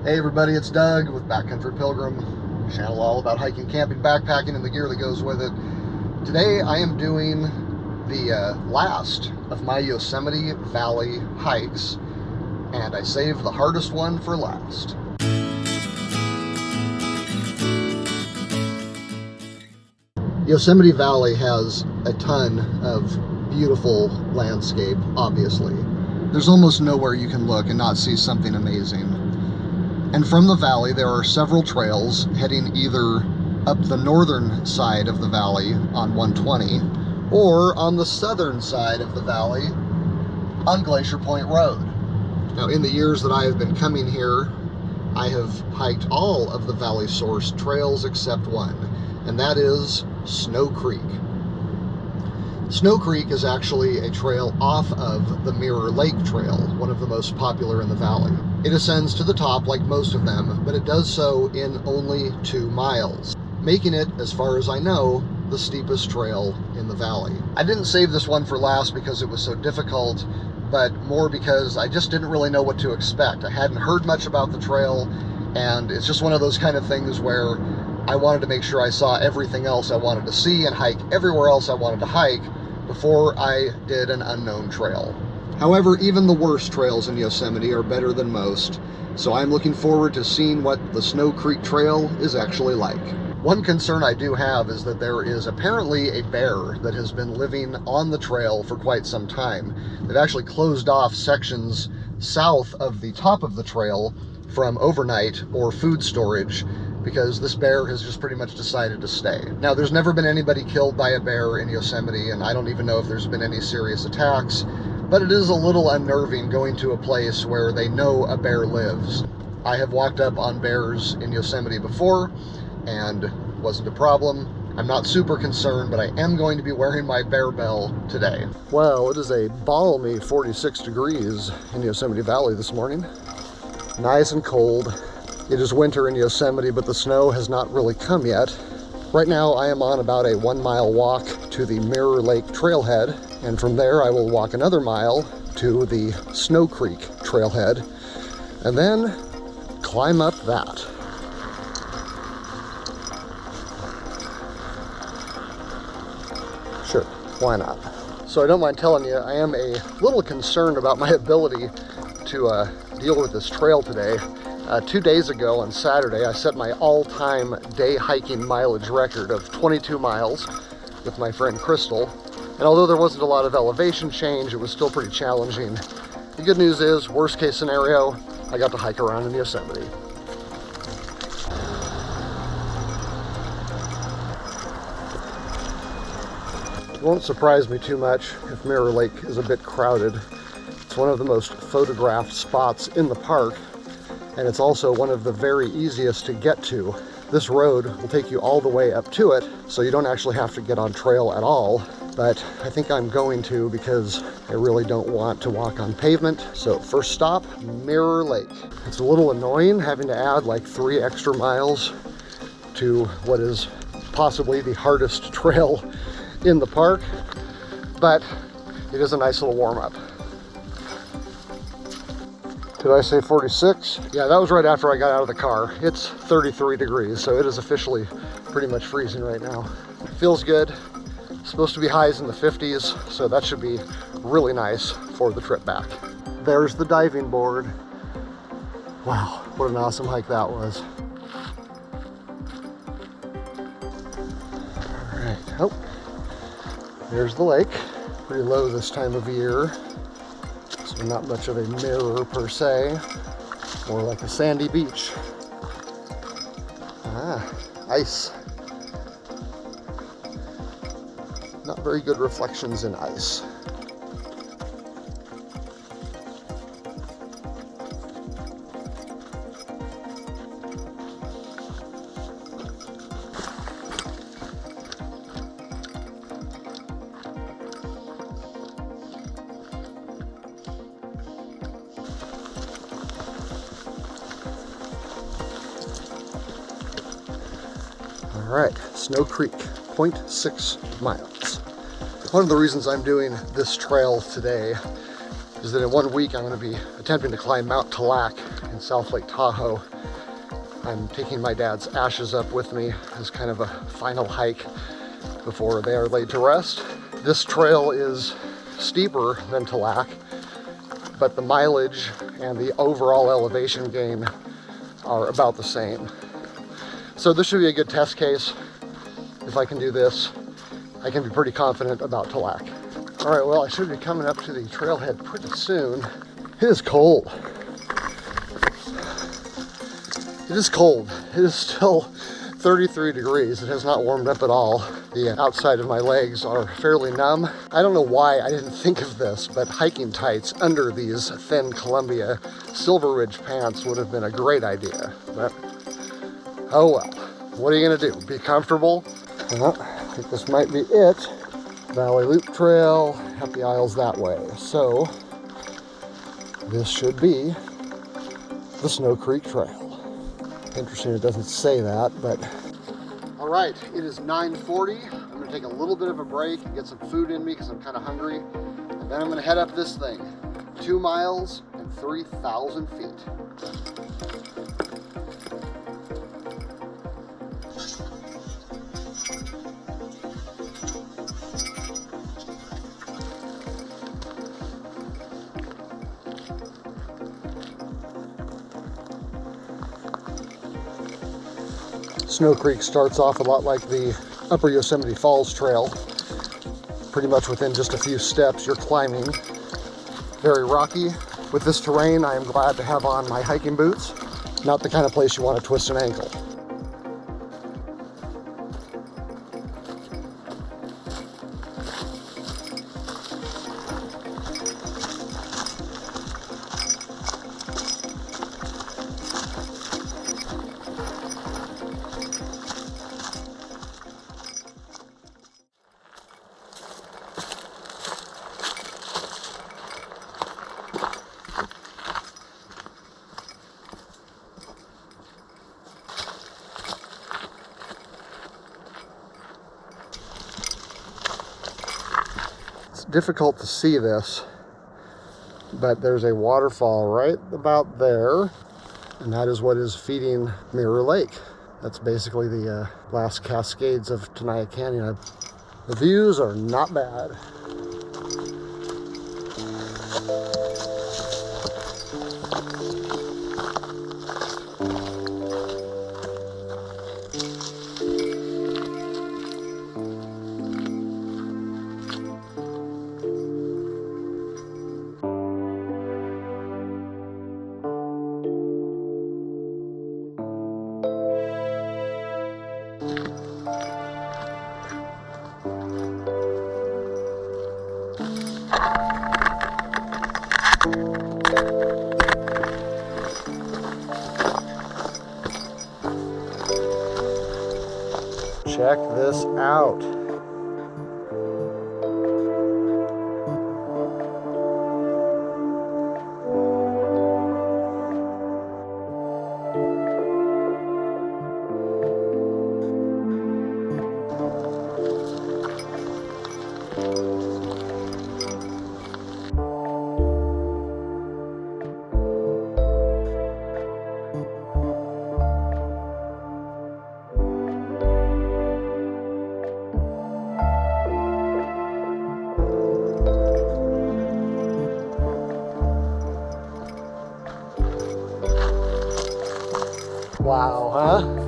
Hey everybody, it's Doug with Backcountry Pilgrim, channel all about hiking, camping, backpacking, and the gear that goes with it. Today I am doing the last of my Yosemite Valley hikes, and I saved the hardest one for last. Yosemite Valley has a ton of beautiful landscape, obviously. There's almost nowhere you can look and not see something amazing. And from the valley, there are several trails heading either up the northern side of the valley on 120 or on the southern side of the valley on Glacier Point Road. Now, in the years that I have been coming here, I have hiked all of the valley source trails except one, and that is Snow Creek. Snow Creek is actually a trail off of the Mirror Lake Trail, one of the most popular in the valley. It ascends to the top like most of them, but it does so in only 2 miles, making it, as far as I know, the steepest trail in the valley. I didn't save this one for last because it was so difficult, but more because I just didn't really know what to expect. I hadn't heard much about the trail, and it's just one of those kind of things where I wanted to make sure I saw everything else I wanted to see and hike everywhere else I wanted to hike before I did an unknown trail. However, even the worst trails in Yosemite are better than most, so I'm looking forward to seeing what the Snow Creek Trail is actually like. One concern I do have is that there is apparently a bear that has been living on the trail for quite some time. They've actually closed off sections south of the top of the trail from overnight or food storage because this bear has just pretty much decided to stay. Now, there's never been anybody killed by a bear in Yosemite, and I don't even know if there's been any serious attacks, but it is a little unnerving going to a place where they know a bear lives. I have walked up on bears in Yosemite before, and wasn't a problem. I'm not super concerned, but I am going to be wearing my bear bell today. Well, it is a balmy 46 degrees in Yosemite Valley this morning. Nice and cold. It is winter in Yosemite, but the snow has not really come yet. Right now I am on about a 1 mile walk to the Mirror Lake Trailhead, and from there I will walk another mile to the Snow Creek Trailhead, and then climb up that. Sure, why not? So I don't mind telling you, I am a little concerned about my ability to deal with this trail today. 2 days ago on Saturday, I set my all-time day hiking mileage record of 22 miles with my friend Crystal. And although there wasn't a lot of elevation change, it was still pretty challenging. The good news is, worst case scenario, I got to hike around in Yosemite. It won't surprise me too much if Mirror Lake is a bit crowded. It's one of the most photographed spots in the park, and it's also one of the very easiest to get to. This road will take you all the way up to it, so you don't actually have to get on trail at all, but I think I'm going to because I really don't want to walk on pavement. So first stop, Mirror Lake. It's a little annoying having to add like 3 extra miles to what is possibly the hardest trail in the park, but it is a nice little warm-up. Did I say 46? Yeah, that was right after I got out of the car. It's 33 degrees, so it is officially pretty much freezing right now. Feels good. It's supposed to be highs in the 50s, so that should be really nice for the trip back. There's the diving board. Wow, what an awesome hike that was. All right, oh, there's the lake. Pretty low this time of year. So not much of a mirror per se, more like a sandy beach. Ah, ice. Not very good reflections in ice. All right, Snow Creek, 0.6 miles. One of the reasons I'm doing this trail today is that in 1 week I'm going to be attempting to climb Mount Talac in South Lake Tahoe. I'm taking my dad's ashes up with me as kind of a final hike before they are laid to rest. This trail is steeper than Talac, but the mileage and the overall elevation gain are about the same. So this should be a good test case. If I can do this, I can be pretty confident about Talac. All right, well, I should be coming up to the trailhead pretty soon. It is cold. It is cold. It is still 33 degrees. It has not warmed up at all. The outside of my legs are fairly numb. I don't know why I didn't think of this, but hiking tights under these thin Columbia Silver Ridge pants would have been a great idea. But, oh well. What are you gonna do? Be comfortable? Well, I think this might be it. Valley Loop Trail, up the aisles that way. So, this should be the Snow Creek Trail. Interesting it doesn't say that, but... All right, it is 9:40. I'm gonna take a little bit of a break and get some food in me because I'm kind of hungry. And then I'm gonna head up this thing. 2 miles and 3,000 feet. Snow Creek starts off a lot like the Upper Yosemite Falls trail. Pretty much within just a few steps, you're climbing. Very rocky. With this terrain, I am glad to have on my hiking boots. Not the kind of place you want to twist an ankle. Difficult to see this, but there's a waterfall right about there, and that is what is feeding Mirror Lake. That's basically the last cascades of Tenaya Canyon. The views are not bad. Check this out. Wow, huh?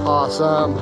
Awesome.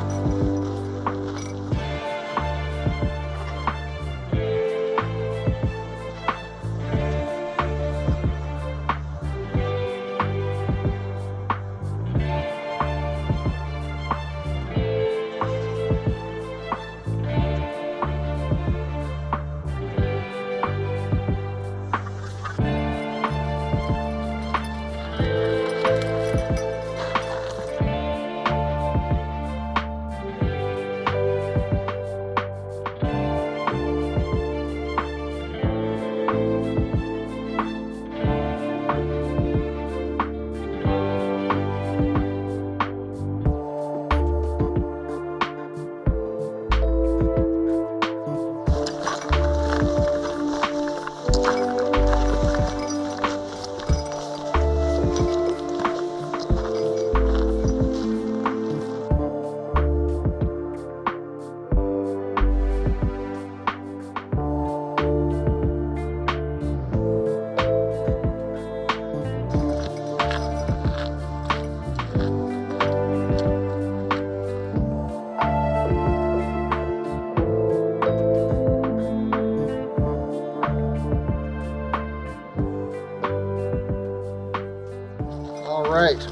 right.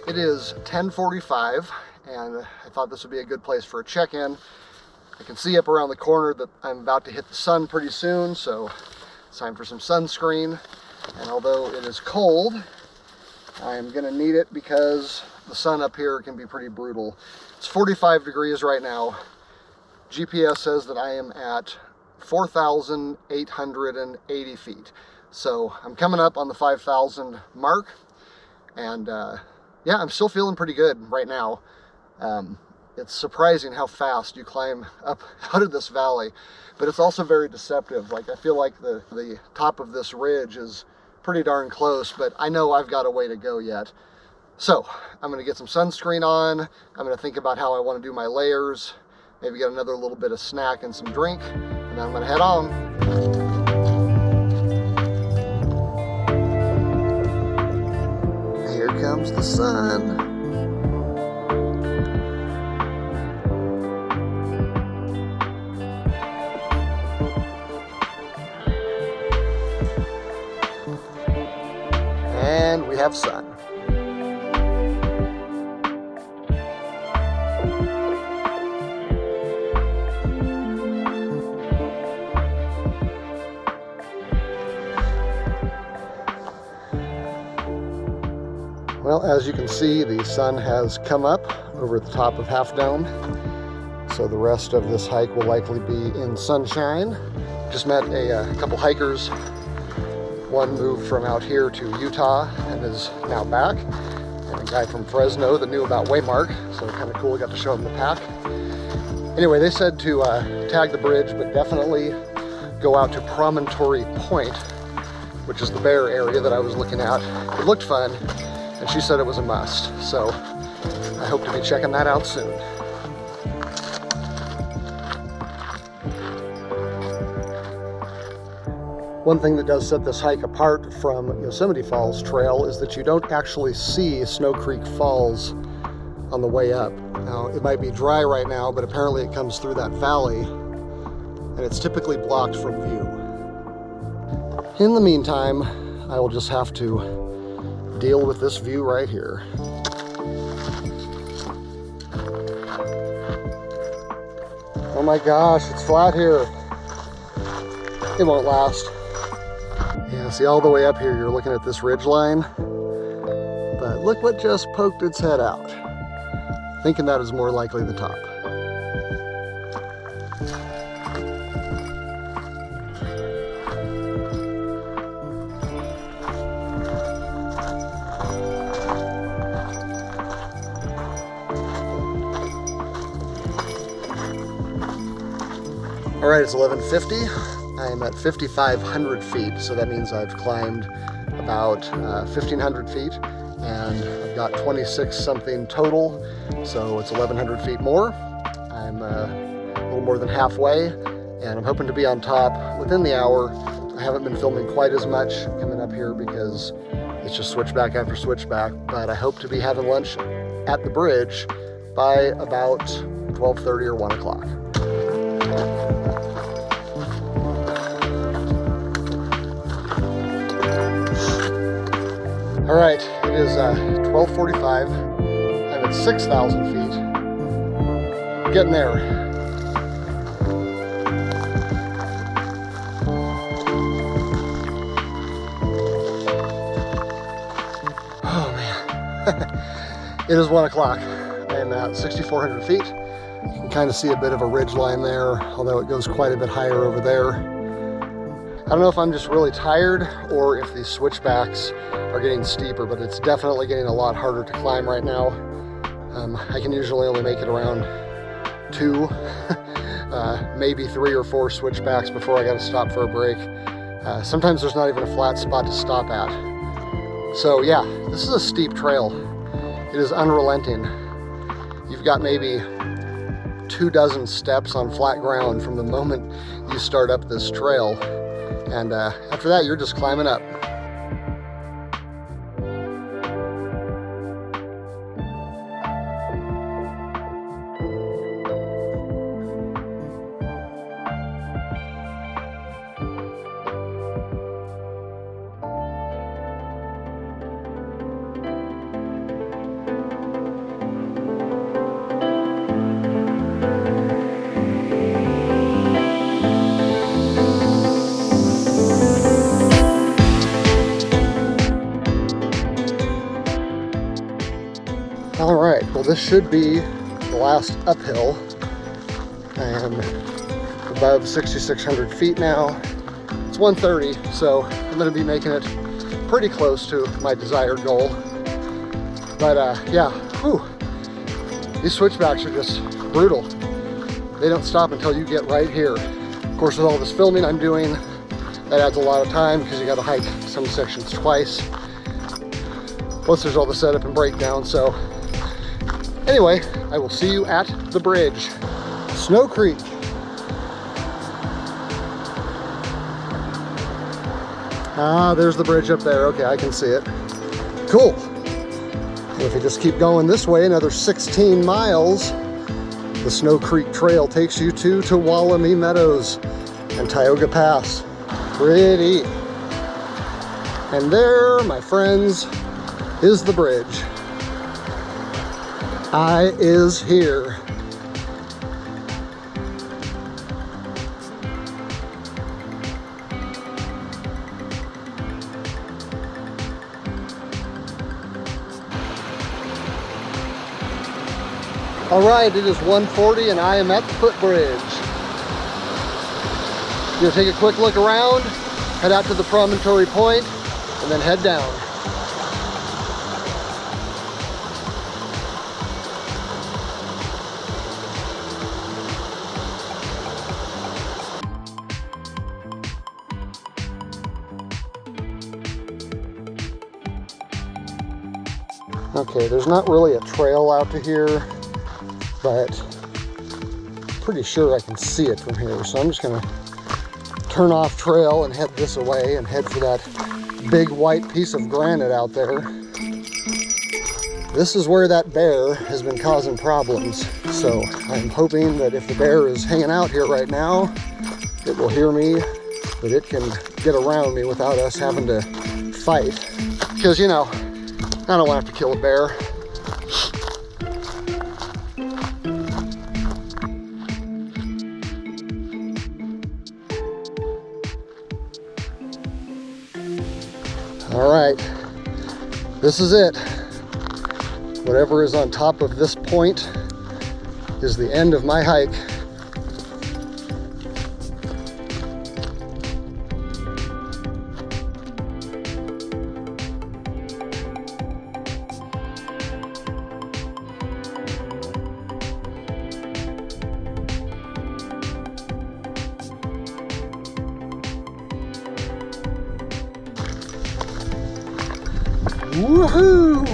It is 10:45, and I thought this would be a good place for a check-in. I can see up around the corner that I'm about to hit the sun pretty soon, so it's time for some sunscreen. And although it is cold, I'm gonna need it because the sun up here can be pretty brutal. It's 45 degrees right now. GPS says that I am at 4,880 feet. So I'm coming up on the 5,000 mark, and yeah, I'm still feeling pretty good right now. It's surprising how fast you climb up out of this valley, but it's also very deceptive. Like, I feel like the top of this ridge is pretty darn close, but I know I've got a way to go yet. So I'm gonna get some sunscreen on. I'm gonna think about how I wanna do my layers, maybe get another little bit of snack and some drink, and then I'm gonna head on. Here comes the sun. And we have sun. Well, as you can see, the sun has come up over the top of Half Dome, so the rest of this hike will likely be in sunshine. Just met a couple hikers. One moved from out here to Utah and is now back, and a guy from Fresno that knew about Waymark, so kind of cool. I got to show him the pack. Anyway, they said to tag the bridge, but definitely go out to Promontory Point, which is the bear area that I was looking at. It looked fun, and she said it was a must, so I hope to be checking that out soon. One thing that does set this hike apart from Yosemite Falls Trail is that you don't actually see Snow Creek Falls on the way up. Now, it might be dry right now, but apparently it comes through that valley, and it's typically blocked from view. In the meantime, I will just have to deal with this view right here. Oh my gosh, it's flat here. It won't last. Yeah, see, all the way up here, you're looking at this ridge line, but look what just poked its head out. Thinking that is more likely the top. All right, it's 11:50. I am at 5,500 feet, so that means I've climbed about 1,500 feet, and I've got 26 something total, so it's 1,100 feet more. I'm a little more than halfway, and I'm hoping to be on top within the hour. I haven't been filming quite as much coming up here because it's just switchback after switchback, but I hope to be having lunch at the bridge by about 12:30 or 1 o'clock. All right, it is 12:45. I'm at 6,000 feet. Getting there. Oh man. It is 1 o'clock. I am at 6,400 feet. You can kind of see a bit of a ridge line there, although it goes quite a bit higher over there. I don't know if I'm just really tired or if these switchbacks are getting steeper, but it's definitely getting a lot harder to climb right now. I can usually only make it around 2, maybe 3 or 4 switchbacks before I gotta stop for a break. Sometimes there's not even a flat spot to stop at. So yeah, this is a steep trail. It is unrelenting. You've got maybe 24 steps on flat ground from the moment you start up this trail. And after that, you're just climbing up. this should be the last uphill. I am above 6,600 feet now. It's 1:30, so I'm gonna be making it pretty close to my desired goal. But yeah, whew, these switchbacks are just brutal. They don't stop until you get right here. Of course, with all this filming I'm doing, that adds a lot of time because you gotta hike some sections twice. Plus there's all the setup and breakdown. So anyway, I will see you at the bridge. Snow Creek. Ah, there's the bridge up there. Okay, I can see it. Cool. And if you just keep going this way, another 16 miles, the Snow Creek Trail takes you to Tuolumne Meadows and Tioga Pass. Pretty. And there, my friends, is the bridge. I is here. All right, it is 1:40 and I am at the footbridge. Gonna take a quick look around, head out to the Promontory point, and then head down. Okay, there's not really a trail out to here, but I'm pretty sure I can see it from here. So I'm just gonna turn off trail and head this away and head for that big white piece of granite out there. This is where that bear has been causing problems. So I'm hoping that if the bear is hanging out here right now, it will hear me, that it can get around me without us having to fight. Because, you know, I don't want to have to kill a bear. All right, this is it. Whatever is on top of this point is the end of my hike. Woohoo!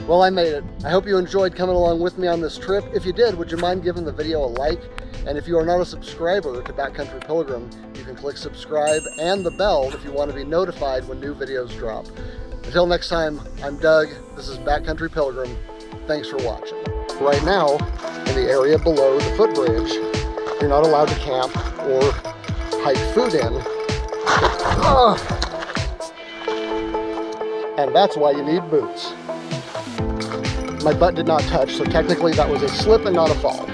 Well, I made it. I hope you enjoyed coming along with me on this trip. If you did, would you mind giving the video a like? And if you are not a subscriber to Backcountry Pilgrim, you can click subscribe and the bell if you want to be notified when new videos drop. Until next time, I'm Doug. This is Backcountry Pilgrim. Thanks for watching. Right now, in the area below the footbridge, you're not allowed to camp or hike food in. And that's why you need boots. My butt did not touch, so technically that was a slip and not a fall.